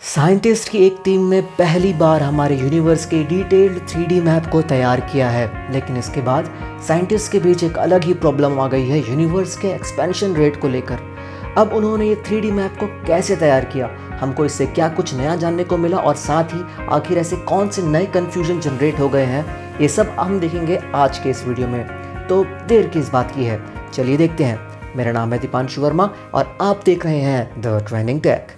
Scientist की एक team ने पहली बार हमारे यूनिवर्स के डिटेल्ड 3D मैप को तैयार किया है, लेकिन इसके बाद साइंटिस्ट के बीच एक अलग ही प्रॉब्लम आ गई है यूनिवर्स के एक्सपेंशन रेट को लेकर। अब उन्होंने ये 3D मैप को कैसे तैयार किया, हमको इससे क्या कुछ नया जानने को मिला और साथ ही आखिर ऐसे कौन से नए कन्फ्यूजन जनरेट हो गए हैं, ये सब हम देखेंगे आज के इस वीडियो में। तो देर किस बात की है, चलिए देखते हैं। मेरा नाम है दीपांशु वर्मा और आप देख रहे हैं द ट्रेंडिंग टेक।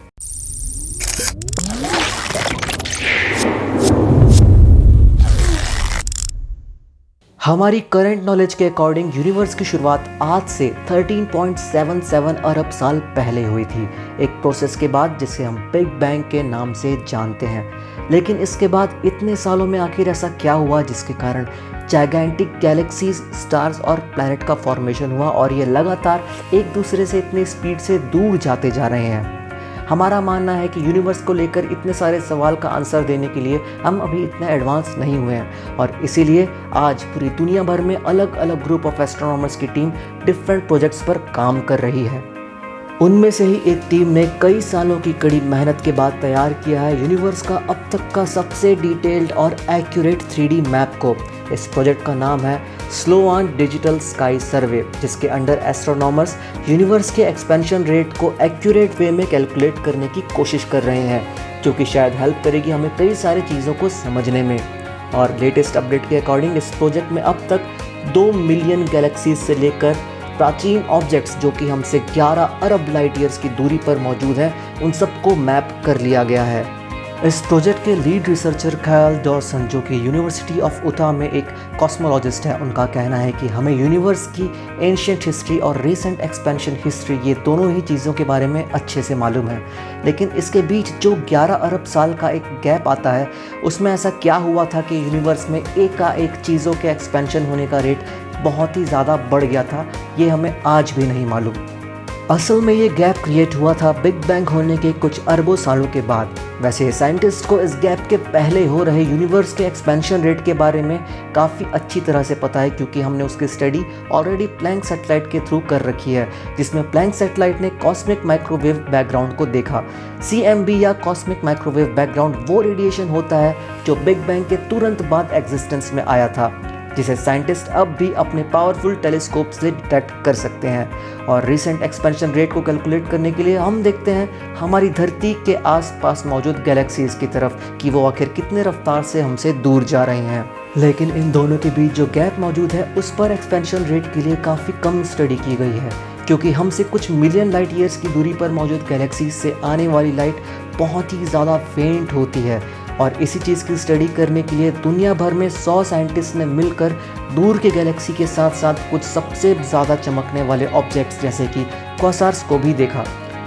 हमारी करंट नॉलेज के अकॉर्डिंग यूनिवर्स की शुरुआत आज से 13.77 अरब साल पहले हुई थी, एक प्रोसेस के बाद जिसे हम बिग बैंग के नाम से जानते हैं। लेकिन इसके बाद इतने सालों में आखिर ऐसा क्या हुआ जिसके कारण जाइगैंटिक गैलेक्सीज, स्टार्स और प्लैनेट का फॉर्मेशन हुआ और ये लगातार एक दूसरे से इतनी स्पीड से दूर जाते जा रहे हैं। हमारा मानना है कि यूनिवर्स को लेकर इतने सारे सवाल का आंसर देने के लिए हम अभी इतने एडवांस नहीं हुए हैं और इसीलिए आज पूरी दुनिया भर में अलग अलग ग्रुप ऑफ एस्ट्रोनॉमर्स की टीम डिफरेंट प्रोजेक्ट्स पर काम कर रही है। उनमें से ही एक टीम ने कई सालों की कड़ी मेहनत के बाद तैयार किया है यूनिवर्स का अब तक का सबसे डिटेल्ड और एक्यूरेट 3D मैप को। इस प्रोजेक्ट का नाम है स्लोआन डिजिटल स्काई सर्वे, जिसके अंडर एस्ट्रोनॉमर्स यूनिवर्स के एक्सपेंशन रेट को एक्यूरेट वे में कैलकुलेट करने की कोशिश कर रहे हैं, जो कि शायद हेल्प करेगी हमें कई सारी चीज़ों को समझने में। और लेटेस्ट अपडेट के अकॉर्डिंग इस प्रोजेक्ट में अब तक 2 मिलियन गैलेक्सीज से लेकर प्राचीन ऑब्जेक्ट्स जो कि हमसे 11 अरब लाइट ईयर्स की दूरी पर मौजूद हैं, उन सबको मैप कर लिया गया है। इस प्रोजेक्ट के लीड रिसर्चर कायल डॉर्सन, जो कि यूनिवर्सिटी ऑफ उटा में एक कॉस्मोलॉजिस्ट है, उनका कहना है कि हमें यूनिवर्स की एंशिएंट हिस्ट्री और रीसेंट एक्सपेंशन हिस्ट्री, ये दोनों ही चीज़ों के बारे में अच्छे से मालूम है। लेकिन इसके बीच जो 11 अरब साल का एक गैप आता है, उसमें ऐसा क्या हुआ था कि यूनिवर्स में एक चीज़ों के एक्सपेंशन होने का रेट बहुत ही ज़्यादा बढ़ गया था, ये हमें आज भी नहीं मालूम। असल में ये गैप क्रिएट हुआ था बिग बैंग होने के कुछ अरबों सालों के बाद। वैसे साइंटिस्ट को इस गैप के पहले हो रहे यूनिवर्स के एक्सपेंशन रेट के बारे में काफ़ी अच्छी तरह से पता है, क्योंकि हमने उसकी स्टडी ऑलरेडी प्लैंक सैटेलाइट के थ्रू कर रखी है, जिसमें प्लैंक सैटेलाइट ने कॉस्मिक माइक्रोवेव बैकग्राउंड को देखा। CMB या कॉस्मिक माइक्रोवेव बैकग्राउंड वो रेडिएशन होता है जो बिग बैंग के तुरंत बाद एग्जिस्टेंस में आया था, जिसे साइंटिस्ट अब भी अपने पावरफुल टेलीस्कोप से डिटेक्ट कर सकते हैं। और रिसेंट एक्सपेंशन रेट को कैलकुलेट करने के लिए हम देखते हैं हमारी धरती के आसपास मौजूद गैलेक्सीज की तरफ कि वो आखिर कितने रफ्तार से हमसे दूर जा रहे हैं। लेकिन इन दोनों के बीच जो गैप मौजूद है, उस पर एक्सपेंशन रेट के लिए काफ़ी कम स्टडी की गई है, क्योंकि हमसे कुछ मिलियन लाइट ईयर्स की दूरी पर मौजूद गैलेक्सीज से आने वाली लाइट बहुत ही ज़्यादा फेंट होती है। और इसी चीज़ की स्टडी करने के लिए दुनिया भर में 100 साइंटिस्ट ने मिलकर दूर के गैलेक्सी के साथ साथ कुछ सबसे ज़्यादा चमकने वाले ऑब्जेक्ट्स जैसे कि क्वासार्स को भी देखा।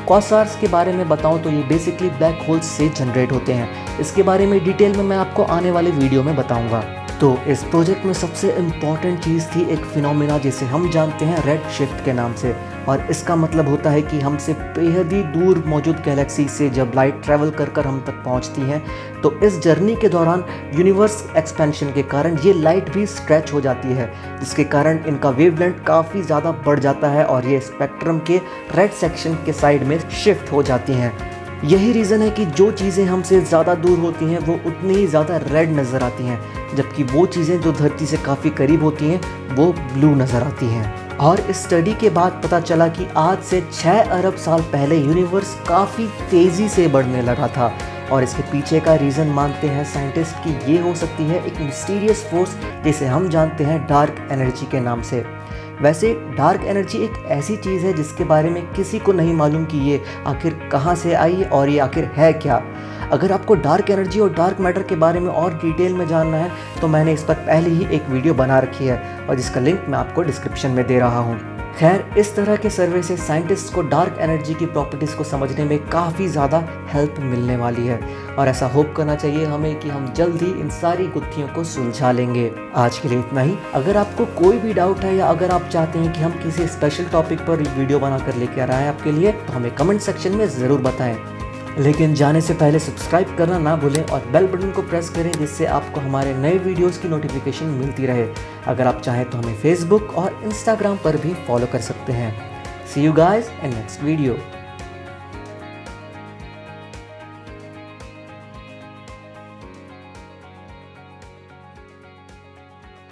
क्वासार्स के बारे में बताऊं तो ये बेसिकली ब्लैक होल्स से जनरेट होते हैं। इसके बारे में डिटेल में मैं आपको आने वाले वीडियो में बताऊंगा। तो इस प्रोजेक्ट में सबसे इम्पॉर्टेंट चीज़ थी एक फिनोमेना जिसे हम जानते हैं रेड शिफ्ट के नाम से, और इसका मतलब होता है कि हमसे बेहद ही दूर मौजूद गैलेक्सी से जब लाइट ट्रैवल कर हम तक पहुंचती हैं, तो इस जर्नी के दौरान यूनिवर्स एक्सपेंशन के कारण ये लाइट भी स्ट्रेच हो जाती है, जिसके कारण इनका वेवलेंथ काफ़ी ज़्यादा बढ़ जाता है और ये स्पेक्ट्रम के रेड सेक्शन के साइड में शिफ्ट हो जाती हैं। यही रीज़न है कि जो चीज़ें हमसे ज़्यादा दूर होती हैं वो उतनी ही ज़्यादा रेड नज़र आती हैं, जबकि वो चीज़ें जो धरती से काफ़ी करीब होती हैं वो ब्लू नज़र आती हैं। और इस स्टडी के बाद पता चला कि आज से 6 अरब साल पहले यूनिवर्स काफ़ी तेज़ी से बढ़ने लगा था, और इसके पीछे का रीज़न मानते हैं साइंटिस्ट कि ये हो सकती है एक मिस्टीरियस फोर्स जिसे हम जानते हैं डार्क एनर्जी के नाम से। वैसे डार्क एनर्जी एक ऐसी चीज़ है जिसके बारे में किसी को नहीं मालूम कि ये आखिर कहाँ से आई और ये आखिर है क्या। अगर आपको डार्क एनर्जी और डार्क मैटर के बारे में और डिटेल में जानना है तो मैंने इस पर पहले ही एक वीडियो बना रखी है और जिसका लिंक मैं आपको डिस्क्रिप्शन में दे रहा हूँ। खैर, इस तरह के सर्वे से साइंटिस्ट को डार्क एनर्जी की प्रॉपर्टीज़ को समझने में काफ़ी ज़्यादा हेल्प मिलने वाली है, और ऐसा होप करना चाहिए हमें कि हम जल्द ही इन सारी गुत्थियों को सुलझा लेंगे। आज के लिए इतना ही। अगर आपको कोई भी डाउट है या अगर आप चाहते हैं कि हम किसी स्पेशल टॉपिक पर वीडियो बनाकर लेकर आ रहे हैं आपके लिए, तो हमें कमेंट सेक्शन में ज़रूर बताएं। लेकिन जाने से पहले सब्सक्राइब करना ना भूलें और बेल बटन को प्रेस करें, जिससे आपको हमारे नए वीडियोस की नोटिफिकेशन मिलती रहे। अगर आप चाहें तो हमें फेसबुक और इंस्टाग्राम पर भी फॉलो कर सकते हैं। See you guys in next video.